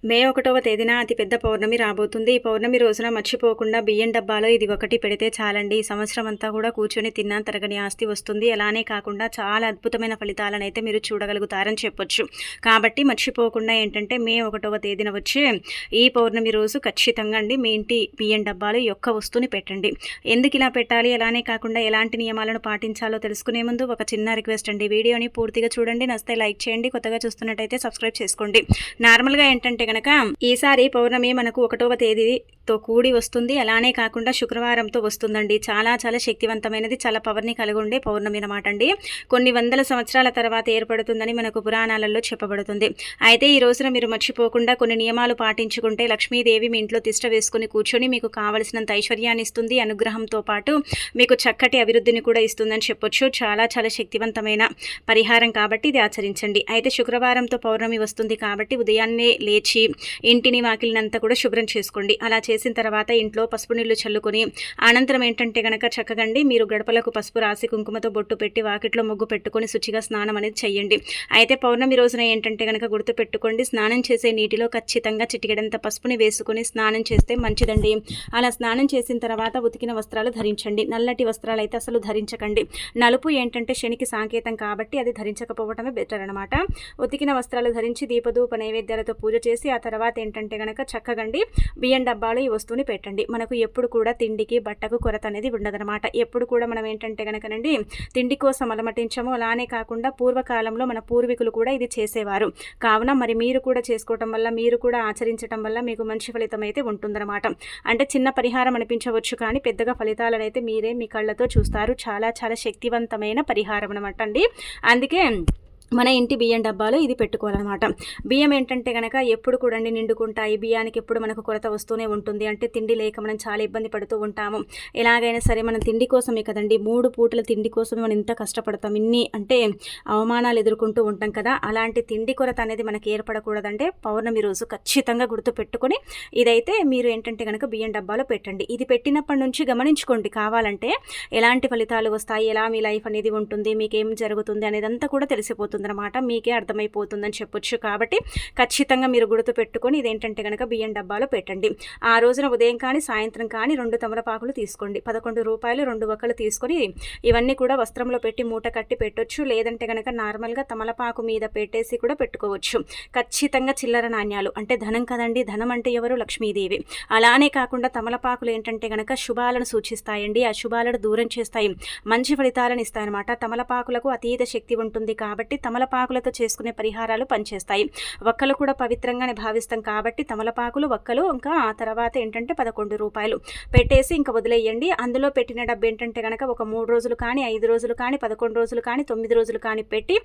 మే 1వ తేదీన అతిపెద్ద పౌర్ణమి రాబోతుంది. ఈ పౌర్ణమి రోజున మర్చిపోకుండా బియ్యం డబ్బాలో ఇది ఒకటి పెడితే చాలండి. ఈ సంవత్సరం అంతా కూడా కూర్చొని తిన్నా తరగని ఆస్తి వస్తుంది. అలానే కాకుండా చాలా అద్భుతమైన ఫలితాలనైతే మీరు చూడగలుగుతారని చెప్పొచ్చు. కాబట్టి మర్చిపోకుండా ఏంటంటే మే 1వ తేదీన వచ్చే ఈ పౌర్ణమి రోజు ఖచ్చితంగా అండి మీ ఇంటి బియ్యం డబ్బాలో ఈ ఒక్క వస్తువుని పెట్టండి. ఎందుకు ఇలా పెట్టాలి, అలానే కాకుండా ఎలాంటి నియమాలను పాటించాలో తెలుసుకునే ముందు ఒక చిన్న రిక్వెస్ట్ అండి. వీడియోని పూర్తిగా చూడండి, నచ్చితే లైక్ చేయండి, కొత్తగా చూస్తున్నట్టయితే సబ్స్క్రైబ్ చేసుకోండి. నార్మల్గా ఏంటంటే గనక ఈసారి పౌర్ణమి మనకు 1వ తేదీతో కూడి వస్తుంది. అలానే కాకుండా శుక్రవారంతో వస్తుందండి. చాలా చాలా శక్తివంతమైనది, చాలా పవర్ని కలిగి ఉండే పౌర్ణమి అన్నమాట అండి. కొన్ని వందల సంవత్సరాల తర్వాత ఏర్పడుతుందని మనకు పురాణాలలో చెప్పబడుతుంది. అయితే ఈ రోజున మీరు మర్చిపోకుండా కొన్ని నియమాలు పాటించుకుంటే లక్ష్మీదేవి మీ ఇంట్లో తిష్ట వేసుకుని కూర్చొని మీకు కావలసినంత ఐశ్వర్యాన్ని ఇస్తుంది. అనుగ్రహంతో పాటు మీకు చక్కటి అభివృద్ధిని కూడా ఇస్తుందని చెప్పొచ్చు. చాలా చాలా శక్తివంతమైన పరిహారం కాబట్టి ఇది ఆచరించండి. అయితే శుక్రవారంతో పౌర్ణమి వస్తుంది కాబట్టి ఉదయాన్నే లేచి ఇంటిని వాకిలినంతా కూడా శుభ్రం చేసుకోండి. అలా చేసిన తర్వాత ఇంట్లో పసుపు నీళ్లు చల్లుకొని అనంతరం ఏంటంటే గనక చక్కగండి మీరు గడపలకు పసుపు రాసి కుంకుమతో బొట్టు పెట్టి వాకిట్లో ముగ్గు పెట్టుకొని శుచిగా స్నానం అనేది చేయండి. అయితే పౌర్ణమి రోజున ఏంటంటే గనక గుర్తు పెట్టుకోండి, స్నానం చేసే నీటిలో ఖచ్చితంగా చిటికెడంత పసుపుని వేసుకుని స్నానం చేస్తే మంచిదండి. అలా స్నానం చేసిన తర్వాత ఉతికిన వస్త్రాలు ధరించండి. నల్లటి వస్త్రాలు అయితే అసలు ధరించకండి. నలుపు ఏంటంటే శనికి సంకేతం కాబట్టి అది ధరించకపోవటమే బెటర్ అనమాట. ఉతికిన వస్త్రాలు ధరించి దీపధూప నైవేద్యాలతో పూజ చేసి ఆ తర్వాత ఏంటంటే గనక చక్కగండి బియ్యం డబ్బాలో ఈ వస్తువుని పెట్టండి. మనకు ఎప్పుడు కూడా తిండికి బట్టకు కొరత అనేది ఉండదనమాట. ఎప్పుడు కూడా మనం ఏంటంటే గనకనండి తిండి కోసం అలమటించము. అలానే కాకుండా పూర్వకాలంలో మన పూర్వీకులు కూడా ఇది చేసేవారు. కావున మరి మీరు కూడా చేసుకోవటం వల్ల, మీరు కూడా ఆచరించడం వల్ల మీకు మంచి ఫలితం అయితే ఉంటుందన్నమాట. అంటే చిన్న పరిహారం అనిపించవచ్చు కానీ పెద్దగా ఫలితాలను అయితే మీరే మీ కళ్ళతో చూస్తారు. చాలా చాలా శక్తివంతమైన పరిహారం అనమాట అండి. అందుకే మన ఇంటి బియ్యం డబ్బాలో ఇది పెట్టుకోవాలన్నమాట. బియ్యం ఏంటంటే కనుక ఎప్పుడు కూడా నిండుకుంటాయి. బియ్యానికి ఎప్పుడు మనకు కొరత వస్తూనే ఉంటుంది. అంటే తిండి లేక మనం చాలా ఇబ్బంది పడుతూ ఉంటాము. ఎలాగైనా సరే మనం తిండి కోసమే కదండి, 3 పూటల తిండి కోసమే మనం ఇంత కష్టపడతాం. ఇన్ని అంటే అవమానాలు ఎదుర్కొంటూ ఉంటాం కదా. అలాంటి తిండి కొరత అనేది మనకి ఏర్పడకూడదంటే పౌర్ణమి రోజు ఖచ్చితంగా గుర్తు పెట్టుకొని ఇదైతే మీరు ఏంటంటే కనుక బియ్యం డబ్బాలో పెట్టండి. ఇది పెట్టినప్పటి నుంచి గమనించుకోండి, కావాలంటే ఎలాంటి ఫలితాలు వస్తాయి, ఎలా మీ లైఫ్ అనేది ఉంటుంది, మీకేం జరుగుతుంది అనేదంతా కూడా తెలిసిపోతుంది అనమాట. మీకే అర్థమైపోతుందని చెప్పొచ్చు. కాబట్టి ఖచ్చితంగా మీరు గుర్తు పెట్టుకొని ఇదేంటంటే కనుక బియ్యం డబ్బాలో పెట్టండి. ఆ రోజున ఉదయం కానీ సాయంత్రం కానీ 2 తమలపాకులు తీసుకోండి. 11 రూపాయలు 2 వక్కలు తీసుకొని ఇవన్నీ కూడా వస్త్రంలో పెట్టి మూట కట్టి పెట్టొచ్చు. లేదంటే కనుక నార్మల్గా తమలపాకు మీద పెట్టేసి కూడా పెట్టుకోవచ్చు. ఖచ్చితంగా చిల్లర నాణ్యాలు అంటే ధనం కదండి. ధనం అంటే ఎవరు? లక్ష్మీదేవి. అలానే కాకుండా తమలపాకులు ఏంటంటే కనుక శుభాలను సూచిస్తాయండి. ఆ శుభాలను దూరం చేస్తాయి, మంచి ఫలితాలను ఇస్తాయన్నమాట. తమలపాకులకు అతీత శక్తి ఉంటుంది కాబట్టి తమలపాకులతో చేసుకునే పరిహారాలు పనిచేస్తాయి. వక్కలు కూడా పవిత్రంగానే భావిస్తాం కాబట్టి తమలపాకులు, వక్కలు, ఇంకా ఆ తర్వాత ఏంటంటే 11 రూపాయలు పెట్టేసి ఇంకా వదిలేయండి. అందులో పెట్టిన డబ్బు ఏంటంటే కనుక ఒక 3 రోజులు కానీ 5 రోజులు కానీ 11 రోజులు కానీ 9 రోజులు కానీ పెట్టి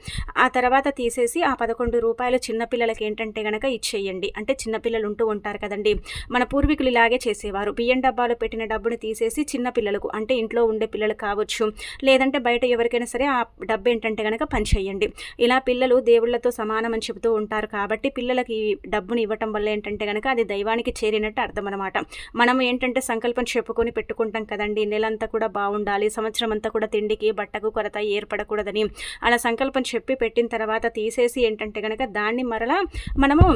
ఆ తర్వాత తీసేసి ఆ 11 రూపాయలు చిన్నపిల్లలకి ఏంటంటే కనుక ఇచ్చేయండి. అంటే చిన్నపిల్లలు ఉంటూ ఉంటారు కదండి, మన పూర్వీకులు ఇలాగే చేసేవారు. బియ్యం డబ్బాలో పెట్టిన డబ్బుని తీసేసి చిన్నపిల్లలకు అంటే ఇంట్లో ఉండే పిల్లలు కావచ్చు, లేదంటే బయట ఎవరికైనా సరే ఆ డబ్బు ఏంటంటే కనుక పనిచేయండి. ఇలా పిల్లలు దేవుళ్లతో సమానమని చెబుతూ ఉంటారు కాబట్టి పిల్లలకి డబ్బుని ఇవ్వటం వల్ల ఏంటంటే కనుక అది దైవానికి చేరినట్టు అర్థం అనమాట. మనం ఏంటంటే సంకల్పం చెప్పుకొని పెట్టుకుంటాం కదండి, నెలంతా కూడా బాగుండాలి, సంవత్సరం అంతా కూడా తిండికి బట్టకు కొరత ఏర్పడకూడదని. అలా సంకల్పం చెప్పి పెట్టిన తర్వాత తీసేసి ఏంటంటే కనుక దాన్ని మరలా మనము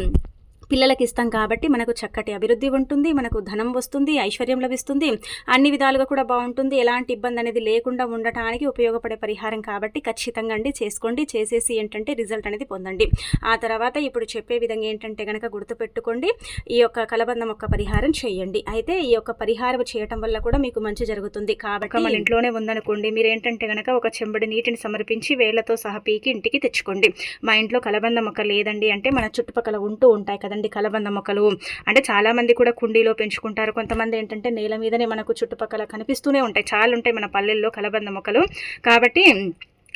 పిల్లలకి ఇస్తాం కాబట్టి మనకు చక్కటి అభివృద్ధి ఉంటుంది, మనకు ధనం వస్తుంది, ఐశ్వర్యం లభిస్తుంది, అన్ని విధాలుగా కూడా బాగుంటుంది. ఎలాంటి ఇబ్బంది అనేది లేకుండా ఉండటానికి ఉపయోగపడే పరిహారం కాబట్టి ఖచ్చితంగా అండి చేసుకోండి. చేసేసి ఏంటంటే రిజల్ట్ అనేది పొందండి. ఆ తర్వాత ఇప్పుడు చెప్పే విధంగా ఏంటంటే కనుక గుర్తుపెట్టుకోండి, ఈ యొక్క కలబంద మొక్క పరిహారం చేయండి. అయితే ఈ యొక్క పరిహారం చేయటం వల్ల కూడా మీకు మంచి జరుగుతుంది. కాబట్టి మన ఇంట్లోనే ఉందనుకోండి, మీరు ఏంటంటే కనుక ఒక చెంబడి నీటిని సమర్పించి వేళ్లతో సహా పీకి ఇంటికి తెచ్చుకోండి. మా ఇంట్లో కలబంద మొక్క లేదండి అంటే మన చుట్టుపక్కల ఉంటూ ఉంటాయి కదండి కలబంద మొక్కలు. అంటే చాలా మంది కూడా కుండీలో పెంచుకుంటారు, కొంతమంది ఏంటంటే నేల మీదనే మనకు చుట్టుపక్కల కనిపిస్తూనే ఉంటాయి. చాలా ఉంటాయి మన పల్లెల్లో కలబంద మొక్కలు. కాబట్టి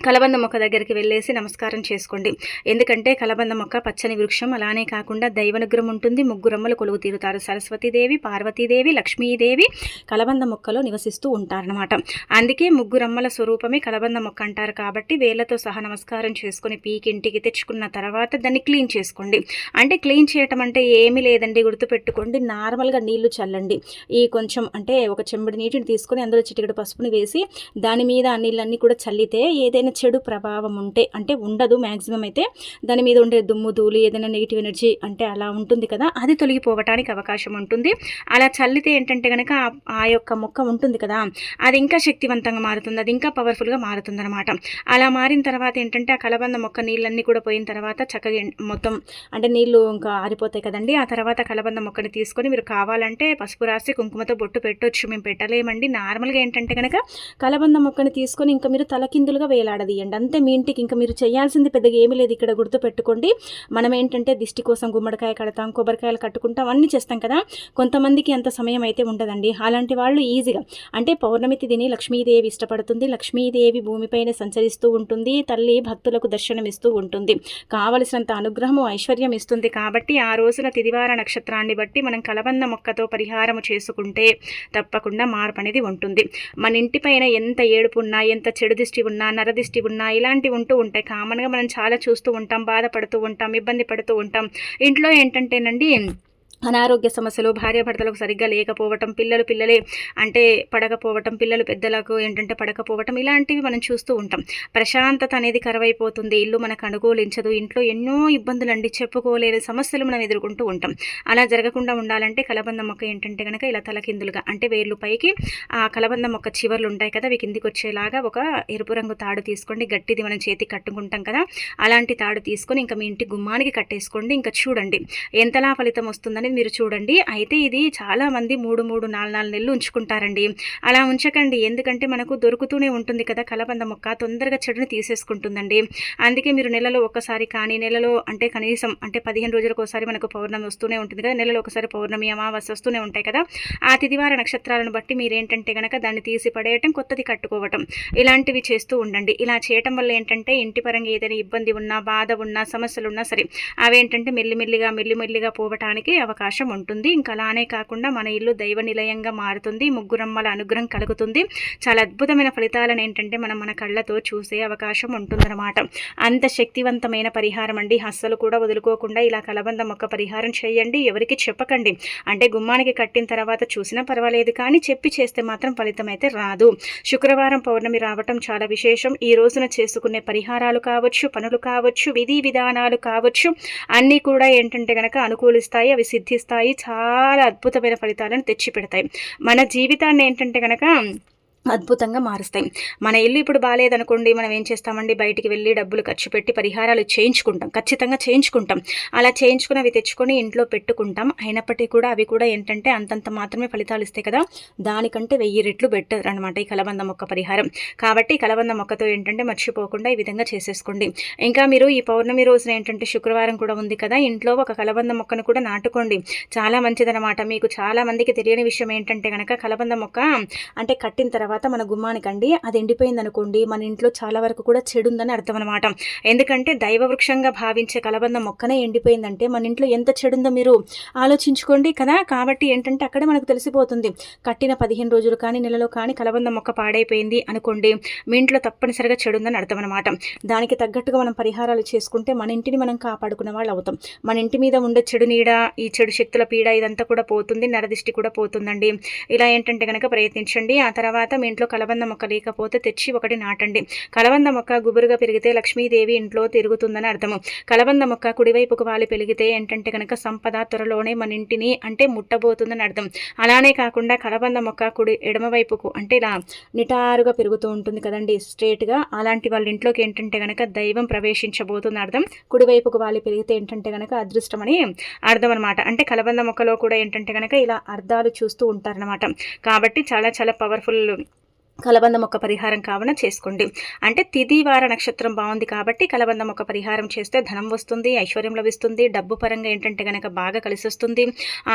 కలబంద మొక్క దగ్గరికి వెళ్ళేసి నమస్కారం చేసుకోండి. ఎందుకంటే కలబంద మొక్క పచ్చని వృక్షం. అలానే కాకుండా దైవనుగ్రహం ఉంటుంది. 3 రమ్మలు కొలువు తీరుతారు. సరస్వతీదేవి, పార్వతీదేవి, లక్ష్మీదేవి కలబంద మొక్కలో నివసిస్తూ ఉంటారనమాట. అందుకే 3 రమ్మల స్వరూపమే కలబంద మొక్క అంటారు. కాబట్టి వేళ్లతో సహా నమస్కారం చేసుకుని పీకి ఇంటికి తెచ్చుకున్న తర్వాత దాన్ని క్లీన్ చేసుకోండి. అంటే క్లీన్ చేయటం అంటే ఏమీ లేదండి, గుర్తుపెట్టుకోండి, నార్మల్గా నీళ్లు చల్లండి. ఈ కొంచెం అంటే ఒక చెంబడి నీటిని తీసుకొని అందులో చిటికెడు పసుపుని వేసి దాని మీద ఆ నీళ్ళన్నీ కూడా చల్లితే ఏదైనా ఏదైనా చెడు ప్రభావం ఉంటే, అంటే ఉండదు మ్యాక్సిమం అయితే, దాని మీద ఉండే దుమ్ము ధూళి ఏదైనా నెగిటివ్ ఎనర్జీ అంటే అలా ఉంటుంది కదా, అది తొలగిపోవటానికి అవకాశం ఉంటుంది. అలా చల్లితే ఏంటంటే కనుక ఆ యొక్క మొక్క ఉంటుంది కదా, అది ఇంకా శక్తివంతంగా మారుతుంది, అది ఇంకా పవర్ఫుల్గా మారుతుంది అనమాట. అలా మారిన తర్వాత ఏంటంటే ఆ కలబంద మొక్క నీళ్ళన్నీ కూడా పోయిన తర్వాత చక్కగా మొత్తం అంటే నీళ్ళు ఇంకా ఆరిపోతాయి కదండి. ఆ తర్వాత కలబంద మొక్కని తీసుకొని మీరు కావాలంటే పసుపు రాసి కుంకుమతో బొట్టు పెట్టొచ్చు. మేము పెట్టలేమండి. నార్మల్గా ఏంటంటే కనుక కలబంద మొక్కని తీసుకొని ఇంకా మీరు తలకిందులుగా వేలాడదీయండి అంతే. మీ ఇంటికి ఇంకా మీరు చేయాల్సింది పెద్దగా ఏమీ లేదు. ఇక్కడ గుర్తు పెట్టుకోండి, మనం ఏంటంటే దిష్టి కోసం గుమ్మడికాయ కడతాం, కొబ్బరికాయలు కట్టుకుంటాం, అన్నీ చేస్తాం కదా. కొంతమందికి అంత సమయం అయితే ఉండదండి. అలాంటి వాళ్ళు ఈజీగా అంటే పౌర్ణమి తిథిని లక్ష్మీదేవి ఇష్టపడుతుంది. లక్ష్మీదేవి భూమిపైన సంచరిస్తూ ఉంటుంది. తల్లి భక్తులకు దర్శనమిస్తూ ఉంటుంది. కావలసినంత అనుగ్రహము ఐశ్వర్యం ఇస్తుంది. కాబట్టి ఆ రోజున తిదివార నక్షత్రాన్ని బట్టి మనం కలబంద మొక్కతో పరిహారము చేసుకుంటే తప్పకుండా మార్పు అనేది ఉంటుంది. మన ఇంటిపైన ఎంత ఏడుపు ఉన్నా, ఎంత చెడు దిష్టి ఉన్నా, నరదిష్టి ఉన్నా, ఇలాంటివి ఉంటూ ఉంటాయి. కామన్గా మనం చాలా చూస్తూ ఉంటాం, బాధపడుతూ ఉంటాం, ఇబ్బంది పడుతూ ఉంటాం. ఇంట్లో ఏంటంటేనండి అనారోగ్య సమస్యలు, భార్యాభర్తలకు సరిగ్గా లేకపోవటం, పిల్లలే అంటే పడకపోవటం, పిల్లలు పెద్దలకు ఏంటంటే పడకపోవటం, ఇలాంటివి మనం చూస్తూ ఉంటాం. ప్రశాంతత అనేది కరువైపోతుంది. ఇల్లు మనకు అనుకూలించదు. ఇంట్లో ఎన్నో ఇబ్బందులు అండి, చెప్పుకోలేని సమస్యలు మనం ఎదుర్కొంటూ ఉంటాం. అలా జరగకుండా ఉండాలంటే కలబంద మొక్క ఏంటంటే కనుక ఇలా తలకిందులుగా అంటే వేర్లు పైకి, ఆ కలబంద మొక్క చివర్లు ఉంటాయి కదా, అవి కిందికి వచ్చేలాగా ఒక ఎరుపు రంగు తాడు తీసుకోండి. గట్టిది మనం చేతికి కట్టుకుంటాం కదా, అలాంటి తాడు తీసుకొని ఇంకా మీ ఇంటి గుమ్మానికి కట్టేసుకోండి. ఇంకా చూడండి ఎంతలా ఫలితం వస్తుందని మీరు చూడండి. అయితే ఇది చాలామంది 3-4 నెలలు ఉంచుకుంటారండి. అలా ఉంచకండి. ఎందుకంటే మనకు దొరుకుతూనే ఉంటుంది కదా కలబంద మొక్క, తొందరగా చెడుని తీసేసుకుంటుందండి. అందుకే మీరు నెలలో ఒక్కసారి కానీ, నెలలో అంటే కనీసం అంటే 15 రోజులకు ఒకసారి మనకు పౌర్ణమి వస్తూనే ఉంటుంది కదా, నెలలో ఒకసారి పౌర్ణమి అమావాస్య వస్తూనే ఉంటాయి కదా, ఆ తిదివార నక్షత్రాలను బట్టి మీరేంటంటే కనుక దాన్ని తీసి పడేయటం, కొత్తది కట్టుకోవటం, ఇలాంటివి చేస్తూ ఉండండి. ఇలా చేయటం వల్ల ఏంటంటే ఇంటి పరంగా ఏదైనా ఇబ్బంది ఉన్నా, బాధ ఉన్నా, సమస్యలు ఉన్నా సరే అవేంటంటే మెల్లిమెల్లిగా పోవటానికి అవకాశం ఉంటుంది. ఇంకా అలానే కాకుండా మన ఇల్లు దైవ నిలయంగా మారుతుంది. ముగ్గురమ్మల అనుగ్రహం కలుగుతుంది. చాలా అద్భుతమైన ఫలితాలను ఏంటంటే మనం మన కళ్ళతో చూసే అవకాశం ఉంటుందన్నమాట. అంత శక్తివంతమైన పరిహారం అండి. అస్సలు కూడా వదులుకోకుండా ఇలా కలబంద మొక్క పరిహారం చేయండి. ఎవరికి చెప్పకండి. అంటే గుమ్మానికి కట్టిన తర్వాత చూసినా పర్వాలేదు, కానీ చెప్పి చేస్తే మాత్రం ఫలితం అయితే రాదు. శుక్రవారం పౌర్ణమి రావటం చాలా విశేషం. ఈ రోజున చేసుకునే పరిహారాలు కావచ్చు, పనులు కావచ్చు, విధి విధానాలు కావచ్చు, అన్నీ కూడా ఏంటంటే కనుక అనుకూలిస్తాయి, అవి సిద్ధిస్తాయి, చాలా అద్భుతమైన ఫలితాలను తెచ్చిపెడతాయి. మన జీవితాన్ని ఏంటంటే కనుక అద్భుతంగా మారుస్తాయి. మన ఇల్లు ఇప్పుడు బాగాలేదనుకోండి, మనం ఏం చేస్తామండి, బయటికి వెళ్ళి డబ్బులు ఖర్చు పెట్టి పరిహారాలు చేయించుకుంటాం, ఖచ్చితంగా చేయించుకుంటాం. అలా చేయించుకుని అవి తెచ్చుకొని ఇంట్లో పెట్టుకుంటాం. అయినప్పటికీ కూడా అవి కూడా ఏంటంటే అంతంత మాత్రమే ఫలితాలు ఇస్తాయి కదా, దానికంటే 1000 రెట్లు బెటర్ అనమాట ఈ కలబంద మొక్క పరిహారం. కాబట్టి కలబంద మొక్కతో ఏంటంటే మర్చిపోకుండా ఈ విధంగా చేసేసుకోండి. ఇంకా మీరు ఈ పౌర్ణమి రోజున ఏంటంటే శుక్రవారం కూడా ఉంది కదా, ఇంట్లో ఒక కలబంద మొక్కను కూడా నాటుకోండి. చాలా మంచిదనమాట. మీకు చాలా మందికి తెలియని విషయం ఏంటంటే కనుక కలబంద మొక్క అంటే కట్టిన తర్వాత మన గుమ్మానికండి అది ఎండిపోయింది అనుకోండి, మన ఇంట్లో చాలా వరకు కూడా చెడు ఉందని అర్థం అనమాట. ఎందుకంటే దైవవృక్షంగా భావించే కలబంద మొక్కనే ఎండిపోయిందంటే మన ఇంట్లో ఎంత చెడుందో మీరు ఆలోచించుకోండి కదా. కాబట్టి ఏంటంటే అక్కడే మనకు తెలిసిపోతుంది. కట్టిన 15 రోజులు కానీ, నెలలో కానీ కలబంద మొక్క పాడైపోయింది అనుకోండి, మీ ఇంట్లో తప్పనిసరిగా చెడుందని అర్థం అనమాట. దానికి తగ్గట్టుగా మనం పరిహారాలు చేసుకుంటే మన ఇంటిని మనం కాపాడుకునే వాళ్ళు అవుతాం. మన ఇంటి మీద ఉండే చెడు నీడ, ఈ చెడు శక్తుల పీడ ఇదంతా కూడా పోతుంది. నరదిష్టి కూడా పోతుందండి. ఇలా ఏంటంటే కనుక ప్రయత్నించండి. ఆ తర్వాత మీ ఇంట్లో కలబంద మొక్క లేకపోతే తెచ్చి ఒకటి నాటండి. కలబంద మొక్క గుబురుగా పెరిగితే లక్ష్మీదేవి ఇంట్లో తిరుగుతుందని అర్థము. కలబంద మొక్క కుడివైపుకు వాలి పెరిగితే ఏంటంటే కనుక సంపద త్వరలోనే మన ఇంటిని అంటే ముట్టబోతుందని అర్థం. అలానే కాకుండా కలబంద మొక్క ఎడమవైపుకు అంటే ఇలా నిటారుగా పెరుగుతూ ఉంటుంది కదండి, స్ట్రేట్గా, అలాంటి వాళ్ళ ఇంట్లోకి ఏంటంటే కనుక దైవం ప్రవేశించబోతుంది అర్థం. కుడివైపుకు వాలి పెరిగితే ఏంటంటే కనుక అదృష్టం అని అర్థం అనమాట. అంటే కలబంద మొక్కలో కూడా ఏంటంటే కనుక ఇలా అర్థాలు చూస్తూ ఉంటారనమాట. కాబట్టి చాలా చాలా పవర్ఫుల్ కలబంద మొక్క పరిహారం కావున చేసుకోండి. అంటే తిది వార నక్షత్రం బాగుంది కాబట్టి కలబంద మొక్క పరిహారం చేస్తే ధనం వస్తుంది, ఐశ్వర్యం లభిస్తుంది, డబ్బు పరంగా ఏంటంటే కనుక బాగా కలిసి వస్తుంది,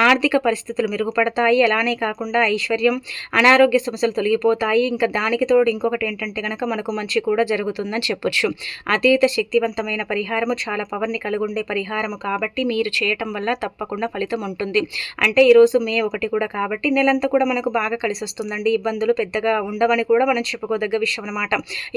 ఆర్థిక పరిస్థితులు మెరుగుపడతాయి. అలానే కాకుండా ఐశ్వర్యం, అనారోగ్య సమస్యలు తొలగిపోతాయి. ఇంకా దానికి తోడు ఇంకొకటి ఏంటంటే కనుక మనకు మంచి కూడా జరుగుతుందని చెప్పొచ్చు. అతీత శక్తివంతమైన పరిహారము, చాలా పవర్ని కలిగుండే పరిహారము కాబట్టి మీరు చేయటం వల్ల తప్పకుండా ఫలితం ఉంటుంది. అంటే ఈరోజు మే 1 కూడా కాబట్టి నెలంతా కూడా మనకు బాగా కలిసి వస్తుందండి. ఇబ్బందులు పెద్దగా ఉండవు. ఉండవని కూడా మనం చెప్పుకోదగ్గ విషయం అనమాట.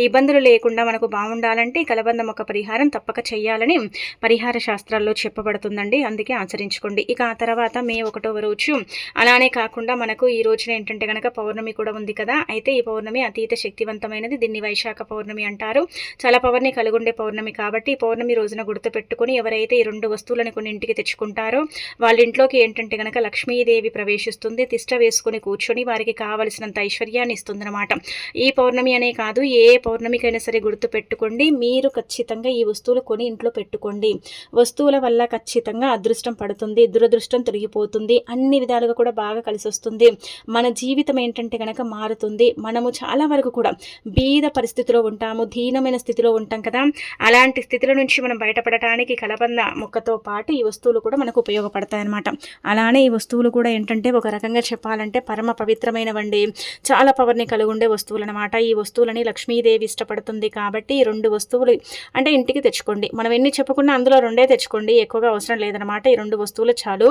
ఇబ్బందులు లేకుండా మనకు బాగుండాలంటే కలబంద మొక్క పరిహారం తప్పక చేయాలని పరిహార శాస్త్రాల్లో చెప్పబడుతుందండి. అందుకే ఆచరించుకోండి. ఇక ఆ తర్వాత మే 1వ రోజు అలానే కాకుండా మనకు ఈ రోజున ఏంటంటే కనుక పౌర్ణమి కూడా ఉంది కదా. అయితే ఈ పౌర్ణమి అతీత శక్తివంతమైనది. దీన్ని వైశాఖ పౌర్ణమి అంటారు. చాలా పవర్ని కలిగుండే పౌర్ణమి కాబట్టి ఈ పౌర్ణమి రోజున గుర్తుపెట్టుకుని ఎవరైతే ఈ 2 వస్తువులను కొన్ని ఇంటికి తెచ్చుకుంటారో వాళ్ళ ఇంట్లోకి ఏంటంటే కనుక లక్ష్మీదేవి ప్రవేశిస్తుంది. తిష్ట వేసుకుని కూర్చొని వారికి కావలసినంత ఐశ్వర్యాన్ని ఇస్తుందన్నమాట. ఈ పౌర్ణమి అనే కాదు, ఏ పౌర్ణమికైనా సరే గుర్తుపెట్టుకోండి. మీరు ఖచ్చితంగా ఈ వస్తువులు కొని ఇంట్లో పెట్టుకోండి. వస్తువుల వల్ల ఖచ్చితంగా అదృష్టం పడుతుంది, దురదృష్టం తొలగిపోతుంది, అన్ని విధాలుగా కూడా బాగా కలిసి వస్తుంది. మన జీవితం ఏంటంటే కనుక మారుతుంది. మనము చాలా వరకు కూడా బీద పరిస్థితిలో ఉంటాము, దీనమైన స్థితిలో ఉంటాం కదా. అలాంటి స్థితిలో నుంచి మనం బయటపడటానికి కలబంద మొక్కతో పాటు ఈ వస్తువులు కూడా మనకు ఉపయోగపడతాయి అన్నమాట. అలానే ఈ వస్తువులు కూడా ఏంటంటే ఒక రకంగా చెప్పాలంటే పరమ పవిత్రమైనవండి. చాలా పవర్ని కలిగి ఉండే వస్తువులు అనమాట. ఈ వస్తువులని లక్ష్మీదేవి ఇష్టపడుతుంది కాబట్టి ఈ 2 వస్తువులు అంటే ఇంటికి తెచ్చుకోండి. మనం ఎన్ని చెప్పుకున్నా అందులో 2 తెచ్చుకోండి, ఎక్కువగా అవసరం లేదనమాట. ఈ 2 వస్తువులు చాలు.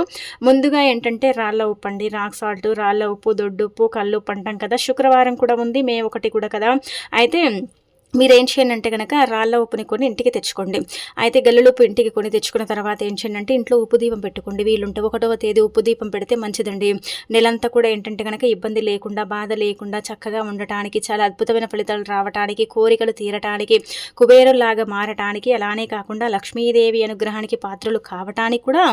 ముందుగా ఏంటంటే రాళ్ళ ఉప్పు అండి, రాక్ సాల్ట్, రాళ్ళ ఉప్పు, దొడ్డుప్పు, కల్లుప్పు అంటాం కదా. శుక్రవారం కూడా ఉంది, మే 1 కూడా కదా. అయితే మీరేం చేయండి అంటే కనుక రాళ్ళ ఉప్పుని కొని ఇంటికి తెచ్చుకోండి. అయితే గల్లులుప్పు ఇంటికి కొని తెచ్చుకున్న తర్వాత ఏం చేయండి అంటే ఇంట్లో ఉప్పు దీపం పెట్టుకోండి. వీలుంటే 1వ తేదీ ఉప్పు దీపం పెడితే మంచిదండి. నెలంతా కూడా ఏంటంటే కనుక ఇబ్బంది లేకుండా, బాధ లేకుండా చక్కగా ఉండటానికి, చాలా అద్భుతమైన ఫలితాలు రావటానికి, కోరికలు తీరటానికి, కుబేరులాగా మారటానికి, అలానే కాకుండా లక్ష్మీదేవి అనుగ్రహానికి పాత్రలు కావటానికి కూడా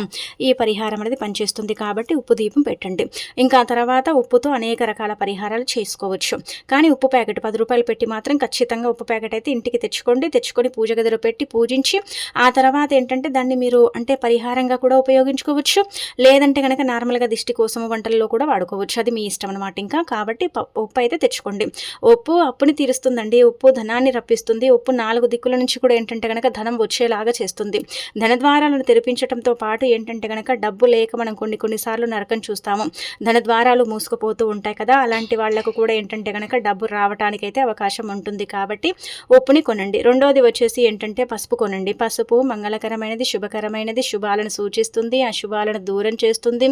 ఈ పరిహారం అనేది పనిచేస్తుంది. కాబట్టి ఉప్పు దీపం పెట్టండి. ఇంకా తర్వాత ఉప్పుతో అనేక రకాల పరిహారాలు చేసుకోవచ్చు. కానీ ఉప్పు ప్యాకెట్ 10 రూపాయలు పెట్టి మాత్రం ఖచ్చితంగా ఉప్పు ప్యాకెట్ అయితే ఇంటికి తెచ్చుకొని పూజ గదిలో పెట్టి పూజించి ఆ తర్వాత ఏంటంటే దాన్ని మీరు అంటే పరిహారంగా కూడా ఉపయోగించుకోవచ్చు. లేదంటే కనుక నార్మల్గా దిష్టి కోసం వంటల్లో కూడా వాడుకోవచ్చు. అది మీ ఇష్టం అనమాట. ఇంకా కాబట్టి ఉప్పు అయితే తెచ్చుకోండి. ఉప్పు అప్పుని తీరుస్తుందండి. ఉప్పు ధనాన్ని రప్పిస్తుంది. ఉప్పు 4 దిక్కుల నుంచి కూడా ఏంటంటే కనుక ధనం వచ్చేలాగా చేస్తుంది. ధనద్వారాలను తెరిపించడంతో పాటు ఏంటంటే కనుక డబ్బు లేక మనం కొన్నిసార్లు నరకం చూస్తాము. ధనద్వారాలు మూసుకుపోతూ ఉంటాయి కదా. అలాంటి వాళ్లకు కూడా ఏంటంటే కనుక డబ్బు రావటానికైతే అవకాశం ఉంటుంది. కాబట్టి ఉప్పుని కొనండి. రెండోది వచ్చేసి ఏంటంటే పసుపు కొనండి. పసుపు మంగళకరమైనది, శుభకరమైనది, శుభాలను సూచిస్తుంది, అశుభాలను దూరం చేస్తుంది,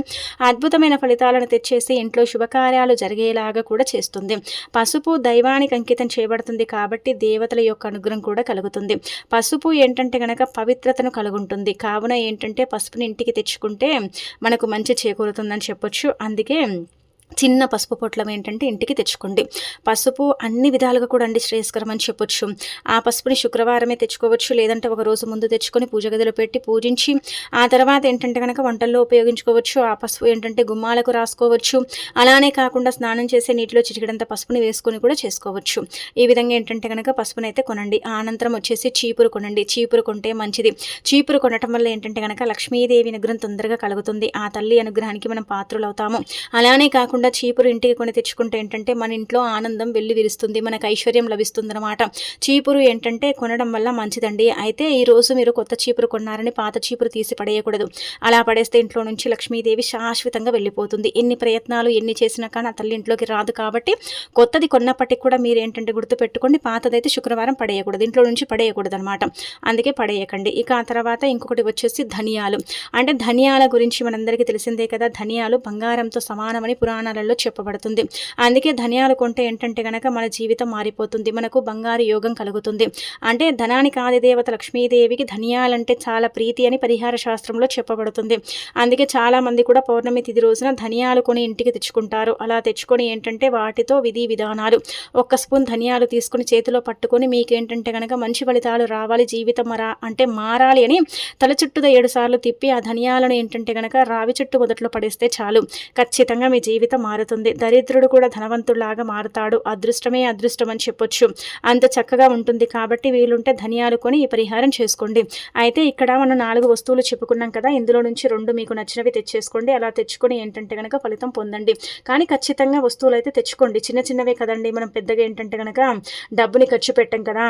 అద్భుతమైన ఫలితాలను తెచ్చేసి ఇంట్లో శుభకార్యాలు జరిగేలాగా కూడా చేస్తుంది. పసుపు దైవానికి అంకితం చేయబడుతుంది కాబట్టి దేవతల యొక్క అనుగ్రహం కూడా కలుగుతుంది. పసుపు ఏంటంటే కనుక పవిత్రతను కలుగుంటుంది. కావున ఏంటంటే పసుపుని ఇంటికి తెచ్చుకుంటే మనకు మంచి చేకూరుతుందని చెప్పొచ్చు. అందుకే చిన్న పసుపు పొట్లం ఏంటంటే ఇంటికి తెచ్చుకోండి. పసుపు అన్ని విధాలుగా కూడా అండి శ్రేయస్కరం అని చెప్పొచ్చు. ఆ పసుపుని శుక్రవారమే తెచ్చుకోవచ్చు, లేదంటే ఒక రోజు ముందు తెచ్చుకొని పూజ గదిలో పెట్టి పూజించి ఆ తర్వాత ఏంటంటే కనుక వంటల్లో ఉపయోగించుకోవచ్చు. ఆ పసుపు ఏంటంటే గుమ్మాలకు రాసుకోవచ్చు. అలానే కాకుండా స్నానం చేసే నీటిలో చిటికెడంత పసుపుని వేసుకొని కూడా చేసుకోవచ్చు. ఈ విధంగా ఏంటంటే కనుక పసుపుని అయితే కొనండి. అనంతరం వచ్చేసి చీపురు కొనండి. చీపురు కొంటే మంచిది. చీపురు కొనటం వల్ల ఏంటంటే కనుక లక్ష్మీదేవి అనుగ్రహం తొందరగా కలుగుతుంది. ఆ తల్లి అనుగ్రహానికి మనం పాత్రలు అవుతాము. అలానే కాకుండా చీపురు ఇంటికి కొని తెచ్చుకుంటే ఏంటంటే మన ఇంట్లో ఆనందం వెళ్లి విరుస్తుంది, మనకు ఐశ్వర్యం లభిస్తుంది అనమాట. చీపురు ఏంటంటే కొనడం వల్ల మంచిదండి. అయితే ఈ రోజు మీరు కొత్త చీపురు కొన్నారని పాత చీపురు తీసి పడేయకూడదు. అలా పడేస్తే ఇంట్లో నుంచి లక్ష్మీదేవి శాశ్వతంగా వెళ్ళిపోతుంది. ఎన్ని ప్రయత్నాలు ఎన్ని చేసినా కానీ ఆ తల్లి ఇంట్లోకి రాదు. కాబట్టి కొత్తది కొన్నప్పటికి కూడా మీరు ఏంటంటే గుర్తుపెట్టుకోండి, పాతదైతే శుక్రవారం పడేయకూడదు, ఇంట్లో నుంచి పడేయకూడదు అనమాట. అందుకే పడేయకండి. ఇక ఆ తర్వాత ఇంకొకటి వచ్చేసి ధనియాలు. అంటే ధనియాల గురించి మనందరికీ తెలిసిందే కదా. ధనియాలు బంగారంతో సమానమని పురాణాలలో చెప్పబడుతుంది. అందుకే ధనియాలు కొంటే ఏంటంటే గనక మన జీవితం మారిపోతుంది, మనకు బంగారు యోగం కలుగుతుంది. అంటే ధనానికి ఆది దేవత లక్ష్మీదేవికి ధనియాలంటే చాలా ప్రీతి అని పరిహార శాస్త్రంలో చెప్పబడుతుంది. అందుకే చాలా మంది కూడా పౌర్ణమి తిథి రోజున ధనియాలు కొని ఇంటికి తెచ్చుకుంటారు. అలా తెచ్చుకొని ఏంటంటే వాటితో విధి విధానాలు 1 స్పూన్ ధనియాలు తీసుకుని చేతిలో పట్టుకొని మీకేంటంటే కనుక మంచి ఫలితాలు రావాలి, జీవితం మారాలి అని తల చుట్టూ 7 సార్లు తిప్పి ఆ ధనియాలను ఏంటంటే కనుక రావి చెట్టు మొదట్లో పడేస్తే చాలు, ఖచ్చితంగా మీ జీవితం మారుతుంది. దరిద్రుడు కూడా ధనవంతుడిలాగా మారుతాడు. అదృష్టమే అదృష్టం అని చెప్పొచ్చు. అంత చక్కగా ఉంటుంది. కాబట్టి వీలుంటే ధనియాలు కొని ఈ పరిహారం చేసుకోండి. అయితే ఇక్కడ మనం 4 వస్తువులు చెప్పుకున్నాం కదా. ఇందులో నుంచి 2 మీకు నచ్చినవి తెచ్చేసుకోండి. అలా తెచ్చుకొని ఏంటంటే కనుక ఫలితం పొందండి. కానీ ఖచ్చితంగా వస్తువులు అయితే తెచ్చుకోండి. చిన్న చిన్నవే కదండి. మనం పెద్దగా ఏంటంటే కనుక డబ్బుని ఖర్చు పెట్టాం కదా.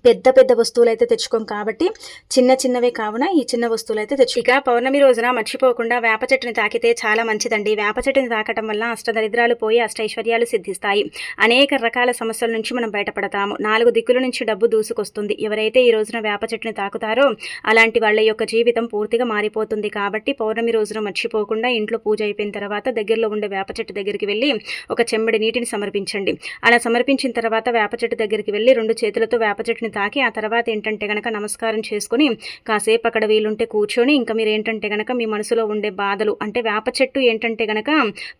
పెద్ద పెద్ద వస్తువులైతే తెచ్చుకోం కాబట్టి చిన్న చిన్నవే కావున ఈ చిన్న వస్తువులైతే ఇక పౌర్ణమి రోజున మర్చిపోకుండా వేప చెట్టుని తాకితే చాలా మంచిదండి. వేప చెట్టుని తాకటం వల్ల అష్టదరిద్రాలు పోయి అష్టైశ్వర్యాలు సిద్ధిస్తాయి. అనేక రకాల సమస్యల నుంచి మనం బయటపడతాము. 4 దిక్కుల నుంచి డబ్బు దూసుకొస్తుంది. ఎవరైతే ఈ రోజున వేప చెట్టుని తాకుతారో అలాంటి వాళ్ళ యొక్క జీవితం పూర్తిగా మారిపోతుంది. కాబట్టి పౌర్ణమి రోజున మర్చిపోకుండా ఇంట్లో పూజ అయిపోయిన తర్వాత దగ్గరలో ఉండే వేప చెట్టు దగ్గరికి వెళ్ళి ఒక చెంబడి నీటిని సమర్పించండి. అలా సమర్పించిన తర్వాత వేప చెట్టు దగ్గరికి వెళ్ళి 2 చేతులతో వేప చెట్టుని తాకి ఆ తర్వాత ఏంటంటే గనక నమస్కారం చేసుకుని కాసేపు అక్కడ వీలుంటే కూర్చొని ఇంకా మీరు ఏంటంటే గనక మీ మనసులో ఉండే బాధలు అంటే వేప చెట్టు ఏంటంటే గనక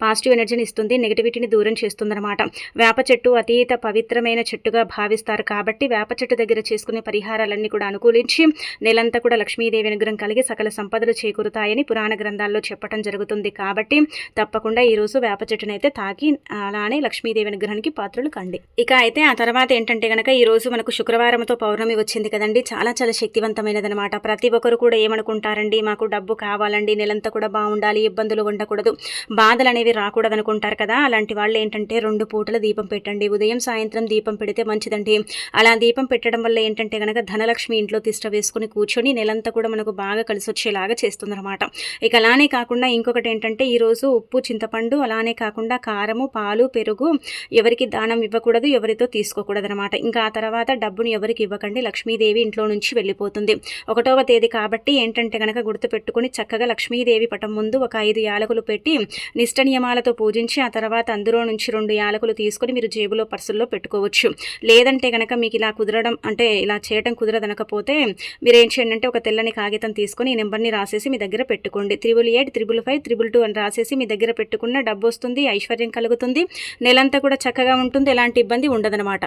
పాజిటివ్ ఎనర్జీని ఇస్తుంది, నెగిటివిటీని దూరం చేస్తుందన్నమాట. వేప చెట్టు అతీత పవిత్రమైన చెట్టుగా భావిస్తారు కాబట్టి వేప చెట్టు దగ్గర చేసుకునే పరిహారాలన్నీ కూడా అనుకూలించి నెలంతా కూడా లక్ష్మీదేవి అనుగ్రహం కలిగి సకల సంపదలు చేకూరుతాయని పురాణ గ్రంథాల్లో చెప్పడం జరుగుతుంది. కాబట్టి తప్పకుండా ఈరోజు వేప చెట్టునైతే తాకి అలానే లక్ష్మీదేవి అనుగ్రహానికి పాత్రలు కండి. ఇక అయితే ఆ తర్వాత ఏంటంటే గనక ఈ రోజు మనకు శుక్రవారంతో పౌర్ణమి వచ్చింది కదండి. చాలా చాలా శక్తివంతమైనదనమాట. ప్రతి ఒక్కరు కూడా ఏమనుకుంటారండి, మాకు డబ్బు కావాలండి, నెలంతా కూడా బాగుండాలి, ఇబ్బందులు ఉండకూడదు, బాధలు అనేవి రాకూడదు అనుకుంటారు కదా. అలాంటి వాళ్ళు ఏంటంటే 2 పూటల దీపం పెట్టండి. ఉదయం సాయంత్రం దీపం పెడితే మంచిదండి. అలా దీపం పెట్టడం వల్ల ఏంటంటే గనక ధనలక్ష్మి ఇంట్లో తిష్ట వేసుకుని కూర్చొని నెలంతా కూడా మనకు బాగా కలిసి వచ్చేలాగా చేస్తుందన్నమాట. ఇక అలానే కాకుండా ఇంకొకటి ఏంటంటే ఈరోజు ఉప్పు, చింతపండు, అలానే కాకుండా కారము, పాలు, పెరుగు ఎవరికి దానం ఇవ్వకూడదు, ఎవరితో తీసుకోకూడదు అనమాట. ఇంకా ఆ తర్వాత డబ్బుని ఎవరికి ఇవ్వకండి, లక్ష్మీదేవి ఇంట్లో నుంచి వెళ్ళిపోతుంది. 1వ తేదీ కాబట్టి ఏంటంటే గనక గుర్తుపెట్టుకుని చక్కగా లక్ష్మీదేవి పటం ముందు ఒక 5 యాలకులు పెట్టి నిష్ట నియమాలతో పూజించి ఆ తర్వాత అందులో నుంచి 2 యాలకులు తీసుకొని మీరు జేబులో పర్సుల్లో పెట్టుకోవచ్చు. లేదంటే గనక మీకు ఇలా కుదరడం అంటే ఇలా చేయడం కుదరదనకపోతే మీరు ఏం చేయండి అంటే ఒక తెల్లని కాగితం తీసుకొని ఈ నెంబర్ని రాసేసి మీ దగ్గర పెట్టుకోండి. 88855522 అని రాసేసి మీ దగ్గర పెట్టుకున్న డబ్బు వస్తుంది, ఐశ్వర్యం కలుగుతుంది, నెలంతా కూడా చక్కగా ఉంటుంది, ఎలాంటి ఇబ్బంది ఉండదనమాట.